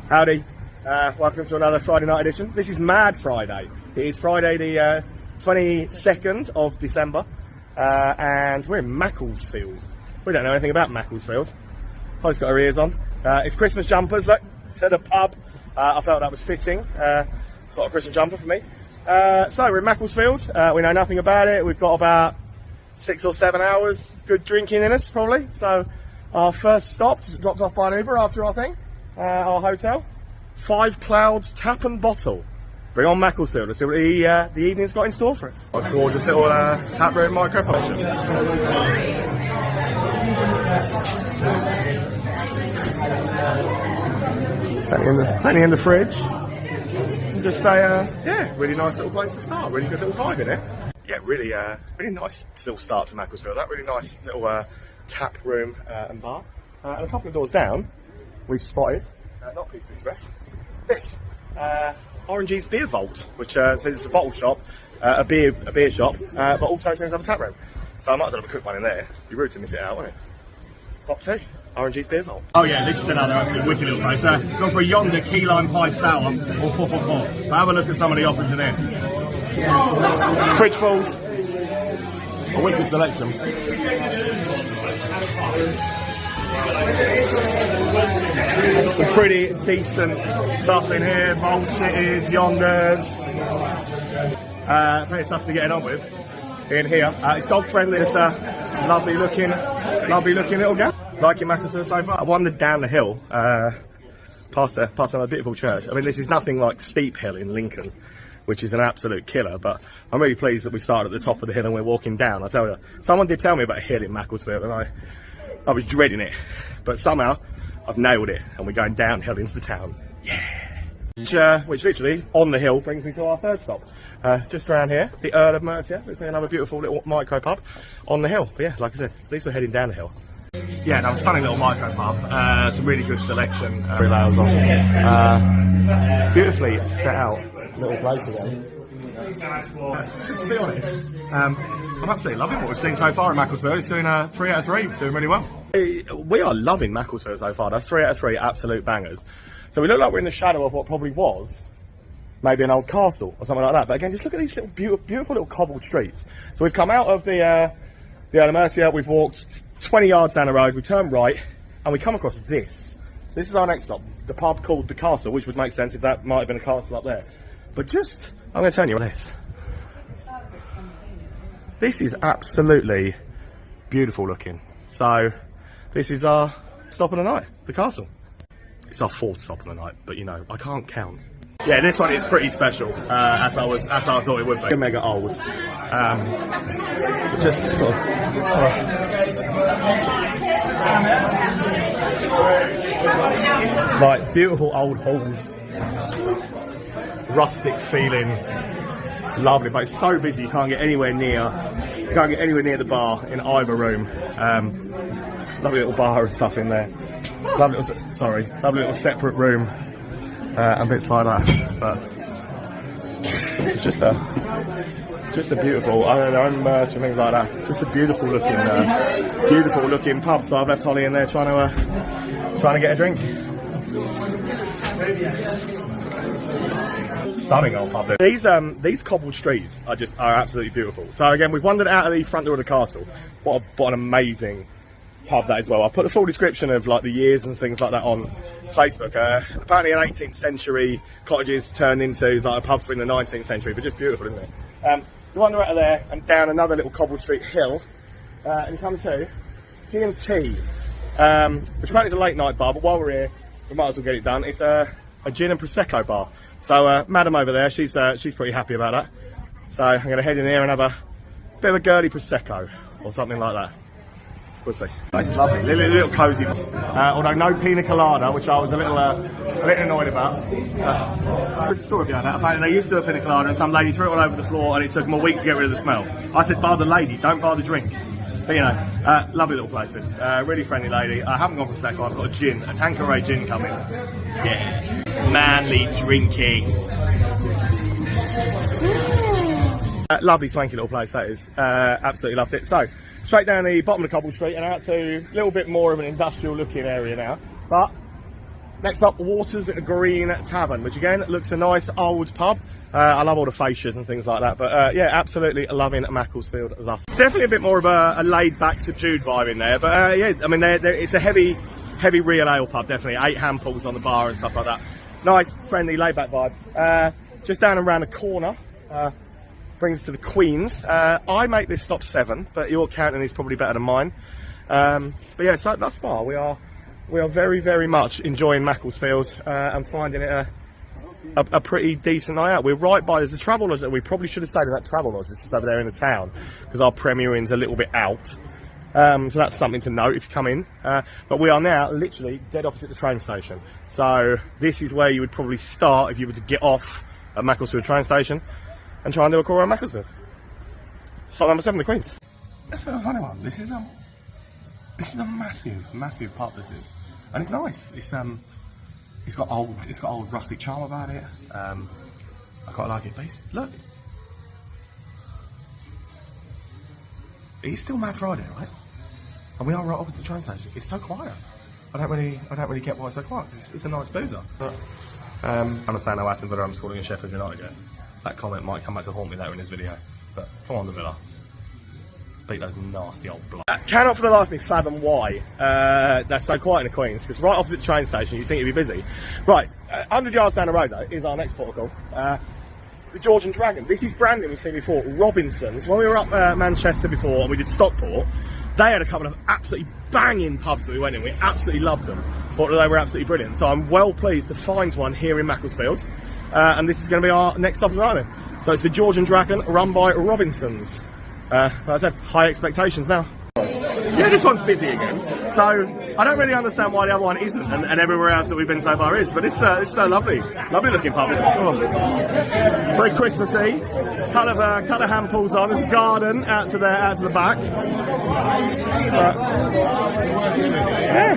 Howdy, welcome to another Friday night edition. This is Mad Friday. It is Friday the 22nd of December and we're in Macclesfield. We don't know anything about Macclesfield. Holly's got her ears on. It's Christmas jumpers, look, to the pub. I felt that was fitting. It's got a Christmas jumper for me. So we're in Macclesfield. We know nothing about it. We've got about 6 or 7 hours good drinking in us probably. So our first stop, dropped off by an Uber after our thing. Our hotel, 5 Clouds Tap and Bottle. Bring on Macclesfield. Let's see what the evening's got in store for us. A gorgeous little tap room micro potion. Plenty in the fridge. And just a really nice little place to start. Really good little vibe in it. Yeah, really nice little start to Macclesfield. That really nice little tap room and bar. And a couple of doors down, we've spotted, not Pizza Express, this, Orangey's Beer Vault, which says it's a bottle shop, a beer shop, but also seems to have a tap room. So I might as well have a quick one in there. Be rude to miss it out, wouldn't it? Top 2, Orangey's Beer Vault. Oh yeah, this is another absolutely wicked little place. Gone for a Yonder key lime pie sour. So have a look at some of the offerings in there. Fridge falls. A wicked selection. Some pretty decent stuff in here, Bowl Cities, Yonders, plenty of stuff to get on with in here. It's dog friendly, it's a lovely looking little gap. Liking Macclesfield so far. I wandered down the hill, past a beautiful church. I mean, this is nothing like Steep Hill in Lincoln, which is an absolute killer, but I'm really pleased that we started at the top of the hill and we're walking down. I tell you, someone did tell me about a hill in Macclesfield and I was dreading it, but somehow I've nailed it and we're going downhill into the town. Yeah! Which literally, on the hill, brings me to our third stop. Just around here, the Earl of Mercia. There's another beautiful little micro pub on the hill. But yeah, like I said, at least we're heading down the hill. Yeah, that was a stunning little micro pub. Some really good selection. Beautifully set out little place again. To be honest, I'm absolutely loving what we've seen so far in Macclesfield. It's doing 3 out of 3, doing really well. We are loving Macclesfield so far. That's 3 out of 3 absolute bangers. So we look like we're in the shadow of what probably was maybe an old castle or something like that. But again, just look at these little beautiful little cobbled streets. So we've come out of the Earl of Mercia. We've walked 20 yards down the road. We turn right and we come across this. This is our next stop, the pub called the Castle, which would make sense if that might have been a castle up there. But just, I'm going to tell you this. This is absolutely beautiful looking. So this is our stop of the night, the castle. It's our 4th stop of the night, but you know, I can't count. Yeah, this one is pretty special, as I thought it would be. Mega old. Just sort of, like beautiful old halls, rustic feeling, lovely, but it's so busy you can't get anywhere near. You can't get anywhere near the bar in either room. Lovely little bar and stuff in there. Lovely little separate room and bits like that. But it's just a beautiful. I don't know, merch and things like that. Just a beautiful looking pub. So I've left Holly in there trying to get a drink. Stunning old pub. These cobbled streets are absolutely beautiful. So again, we've wandered out of the front door of the castle. What an amazing pub that is. Well, I've put the full description of like the years and things like that on Facebook. Apparently an 18th century cottages turned into like a pub in the 19th century, but just beautiful, isn't it? You wander out of there and down another little cobbled street hill and you come to G&T, which apparently is a late night bar, but while we're here we might as well get it done. It's a gin and prosecco bar. So madam over there, she's pretty happy about that. So I'm going to head in here and have a bit of a girly prosecco or something like that. We'll see. It's lovely, little cosy. Although no pina colada, which I was a little annoyed about. There's a story behind that. Apparently they used to do a pina colada and some lady threw it all over the floor and it took them a week to get rid of the smell. I said, bar the lady, don't bar the drink. But you know, lovely little place this. Really friendly lady. I haven't gone for prosecco, I've got a gin, a Tanqueray gin coming. Yeah. Manly drinking. Lovely swanky little place that is. Absolutely loved it. So straight down the bottom of the cobble street and out to a little bit more of an industrial looking area now, but Next up, Waters Green Tavern, which again looks a nice old pub. I love all the fascias and things like that, but yeah, absolutely loving Macclesfield thus. Definitely a bit more of a laid-back, subdued vibe in there, but yeah, I mean, it's a heavy real ale pub, definitely. 8 hand pulls on the bar and stuff like that. Nice, friendly, laid-back vibe. Just down and around the corner, brings us to the Queen's. I make this stop 7, but your counting is probably better than mine. But yeah, so thus far we are very, very much enjoying Macclesfield and finding it a pretty decent night out. We're right by, there's a travel lodge that we probably should have stayed in that travel lodge. It's just over there in the town because our premiering's a little bit out. So that's something to note if you come in. But we are now literally dead opposite the train station. So this is where you would probably start if you were to get off at Macclesfield train station and try and do a call around Macclesfield. Stop number 7, the Queen's. That's a funny one. This is a massive pub. This is, and it's nice. It's got old rustic charm about it. I quite like it. But look, it's still Mad Friday, right? And we are right opposite the train station. It's so quiet. I don't really get why it's so quiet. Cause it's a nice boozer. But I'm not saying no Aston Villa I'm scoring in Sheffield United yet. That comment might come back to haunt me later in this video. But come on, the Villa. Beat those nasty old blokes. Cannot for the life of me fathom why that's so quiet in the Queen's, because right opposite the train station you'd think it'd be busy. Right, 100 yards down the road though is our next protocol. The George and Dragon. This is branding we've seen before. Robinson's. When we were up Manchester before and we did Stockport, they had a couple of absolutely banging pubs that we went in. We absolutely loved them. Thought they were absolutely brilliant. So I'm well pleased to find one here in Macclesfield. And this is going to be our next stop of the night. So it's the George and Dragon, run by Robinson's. Like I said, high expectations now. Yeah, this one's busy again. So I don't really understand why the other one isn't, and everywhere else that we've been so far is. But it's a lovely looking pub. Oh. Very Christmassy. Kind of hand pulls on. There's a garden out to the back. But, yeah.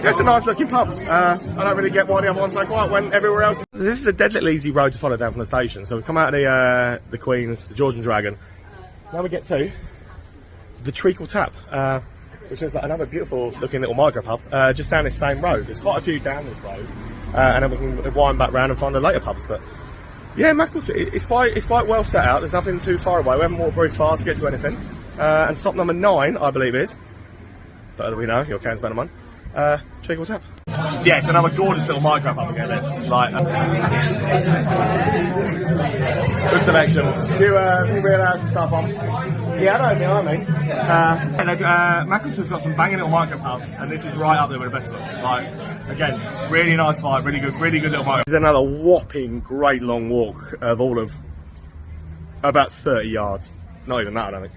It's a nice looking pub. I don't really get why the other one's so quiet when everywhere else. This is a dead little easy road to follow down from the station. So we come out of the Queen's, the George and Dragon. Now we get to the Treacle Tap, which is like another beautiful looking little micro pub just down this same road. There's quite a few down this road, and then we can wind back round and find the later pubs. But yeah, Macclesfield, it's quite well set out. There's nothing too far away. We haven't walked very far to get to anything. And stop number 9, I believe, is, better than we know, your count's better than mine, Treacle Tap. Yeah, it's another gorgeous little micro pub again. It's like good selection. A few real house and stuff on. Piano behind me. Macclesfield's got some banging little micro pubs, and this is right up there with the best of them. Like, again, really nice vibe, really good little micro. There's another whopping great long walk of all of about 30 yards. Not even that, I don't think.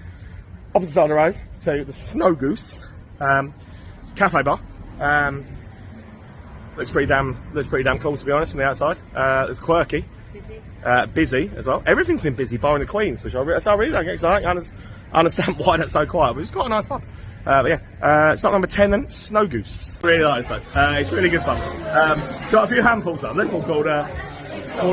Opposite side of the road to the Snow Goose cafe bar. Looks pretty damn cool, to be honest, from the outside. It's quirky. Busy as well. Everything's been busy, barring the Queen's, which I really don't get excited. I understand why that's so quiet, but it's quite a nice pub. But yeah, stop number 10 then, Snow Goose. Really like this place. It's really good fun. Got a few handfuls on. This one called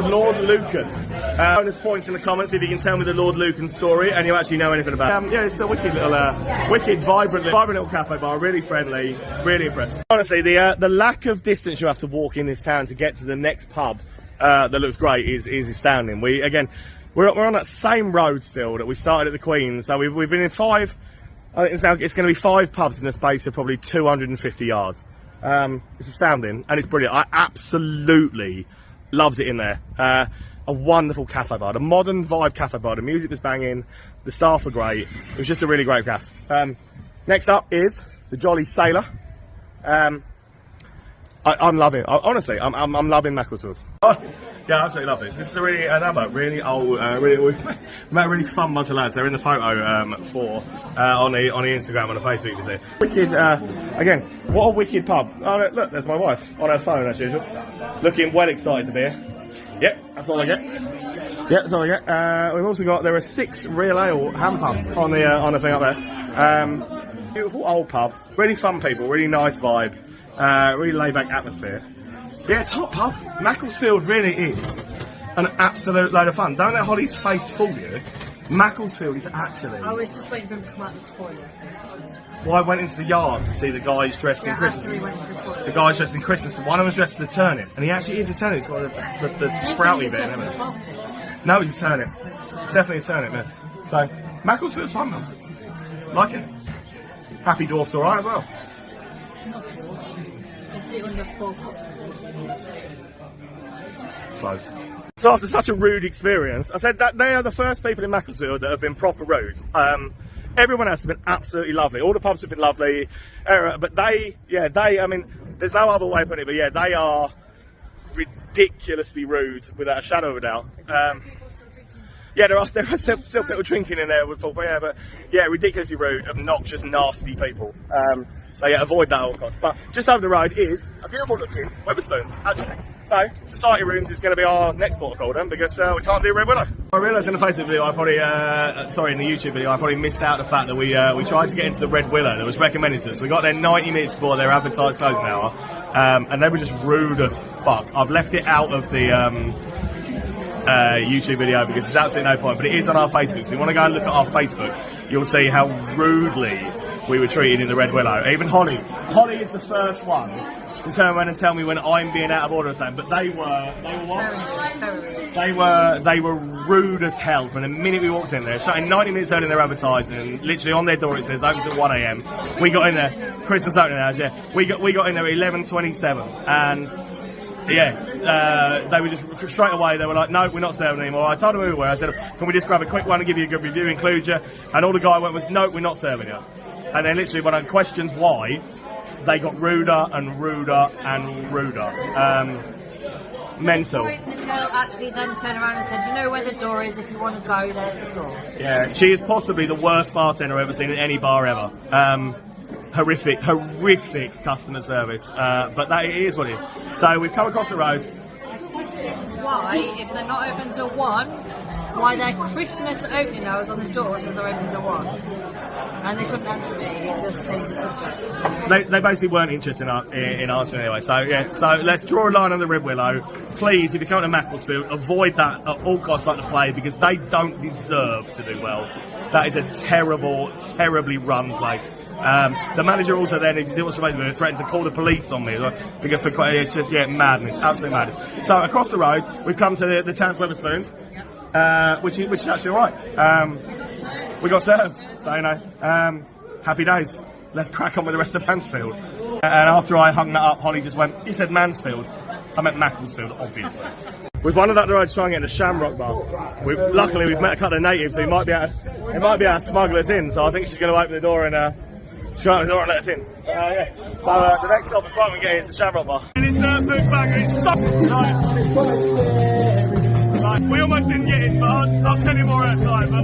Lord Lucan. Bonus points in the comments if you can tell me the Lord Lucan story and you actually know anything about it. Yeah, it's a wicked little, vibrant little cafe bar. Really friendly, really impressive. Honestly, the lack of distance you have to walk in this town to get to the next pub that looks great is astounding. We're on that same road still that we started at the Queen's. So we've been in 5. I think it's going to be 5 pubs in a space of probably 250 yards. It's astounding and it's brilliant. I absolutely loved it in there. A wonderful cafe bar, the modern vibe cafe bar. The music was banging, the staff were great. It was just a really great cafe. Next up is the Jolly Sailor. I'm loving it. Honestly, I'm loving Macclesfield. Yeah, I absolutely love this. This is another really old, really fun bunch of lads. They're in the photo on the Instagram and the Facebook. You can see. Wicked, again, what a wicked pub. Oh, look, there's my wife on her phone as usual, looking well excited to be here. Yep, that's all I get. Yep, that's all I get. We've also got, there are 6 real ale hand pubs on the thing up there. Beautiful old pub, really fun people, really nice vibe, really laid back atmosphere. Yeah, top pub. Macclesfield really is an absolute load of fun. Don't let Holly's face fool you. Macclesfield is actually... I was just waiting for him to come out of the toilet. Well, I went into the yard to see the guys dressed in Christmas. The guys dressed in Christmas, and one of them was dressed as a turnip, and he actually is a turnip. He's got the sprouty bit, isn't it? No, he's a turnip. It's definitely a turnip, man. So, Macclesfield's fun, man. Like it. Happy Dwarf's alright as well. It's close. So after such a rude experience, I said that they are the first people in Macclesfield that have been proper rude. Everyone else has been absolutely lovely. All the pubs have been lovely, but they, I mean, there's no other way of putting it, but yeah, they are ridiculously rude, without a shadow of a doubt. Yeah, there are still people drinking in there, but yeah, ridiculously rude, obnoxious, nasty people. So yeah, avoid that at all costs. But just over the road is a beautiful looking Wetherspoons, actually. So, Society Rooms is going to be our next port of call then, because we can't do Red Willow. I realised in the Facebook video, in the YouTube video, I probably missed out the fact that we tried to get into the Red Willow that was recommended to us. We got there 90 minutes before their advertised closing hour, and they were just rude as fuck. I've left it out of the YouTube video because there's absolutely no point, but it is on our Facebook, so if you want to go and look at our Facebook, you'll see how rudely we were treated in the Red Willow. Even Holly is the first one to turn around and tell me when I'm being out of order or something, but they were what? They were rude as hell from the minute we walked in there, shutting 90 minutes early in their advertising, and literally on their door it says open till 1 AM. We got in there, Christmas opening hours, yeah. We got in there at 11:27, and yeah, they were just straight away, they were like, no, we're not serving anymore. I told them who we were, I said, can we just grab a quick one and give you a good review, include you? And all the guy went was, no, we're not serving you. And then literally when I questioned why, they got ruder and ruder and ruder. Mental. The girl actually then turned around and said, you know where the door is, if you want to go, there's the door. Yeah, she is possibly the worst bartender I've ever seen in any bar ever. Horrific customer service, but that it is what it is. So we've come across the road. Why, if they're not open till 1, why their Christmas opening hours on the doors when they're open till 1? And they couldn't answer me, it just changed the subject. They basically weren't interested in answering anyway. So yeah, so let's draw a line on the Red Willow. Please, if you come to Macclesfield, avoid that at all costs like the plague, because they don't deserve to do well. That is a terribly run place. The manager also then, if you see what's Facebook, threatened to call the police on me. Because it's just, madness, absolute madness. So across the road, we've come to the town's Wetherspoons, which is actually alright. We got served. So, you know, happy days. Let's crack on with the rest of Mansfield. And after I hung that up, Holly just went, you said Mansfield. I meant Macclesfield, obviously. We've wandered up the road to try and get in the Shamrock bar. Luckily, we've met a couple of natives, so he might be able to smuggle us in. So I think she's going to open the door and let us in. Yeah. So the next stop before we get is the Shamrock bar. And it's an absolute banger. It's so we almost didn't get in, but I'll tell you more outside. But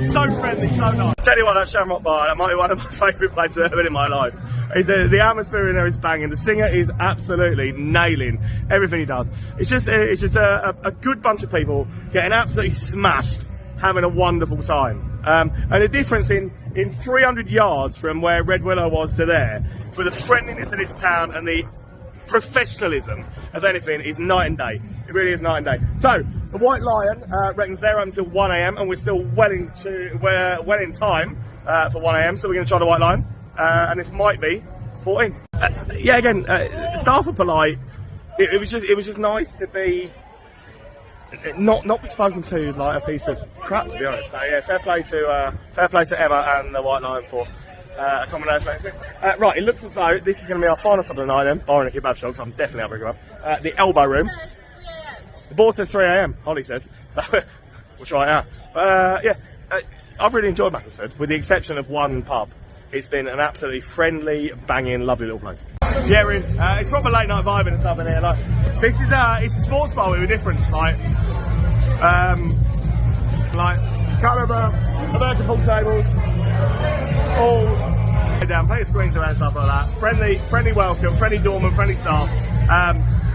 so friendly, so nice. Tell you what, that Shamrock bar, that might be one of my favourite places I've ever been in my life. The atmosphere in there is banging. The singer is absolutely nailing everything he does. It's just a good bunch of people getting absolutely smashed, having a wonderful time. And the difference in 300 yards from where Red Willow was to there, for the friendliness of this town and the professionalism of anything, is night and day. It really is night and day. So the White Lion reckons they're up until 1 AM, and we're still well in time for 1 AM. So we're going to try the White Lion. And this might be 14. Yeah, again, staff are polite. It was just nice to be not be spoken to like a piece of crap, to be honest. So yeah, fair play to Emma and the White Lion for accommodation. Right, it looks as though this is going to be our final stop of the night. Then, barring a kebab shop, because I'm definitely having a kebab. The Elbow Room. The board says 3 AM. Holly says, so we'll try it out. Yeah, I've really enjoyed Macclesfield, with the exception of one pub. It's been an absolutely friendly, banging, lovely little place. Yeah, it's proper late night vibing and stuff in here. Like, this is it's a sports bar with a difference. Like kind of American pool tables, all down, plenty of screens around and stuff like that. Friendly welcome, friendly doorman, friendly staff.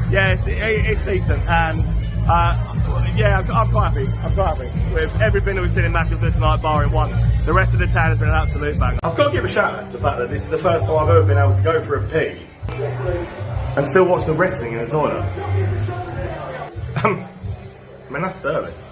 Yeah, it's decent, and yeah, I'm quite happy. I'm quite happy with everything that we've seen in Macclesfield tonight, barring one. The rest of the town has been an absolute bang. I've got to give a shout out to the fact that this is the first time I've ever been able to go for a pee and still watch the wrestling in the toilet. I mean, that's service.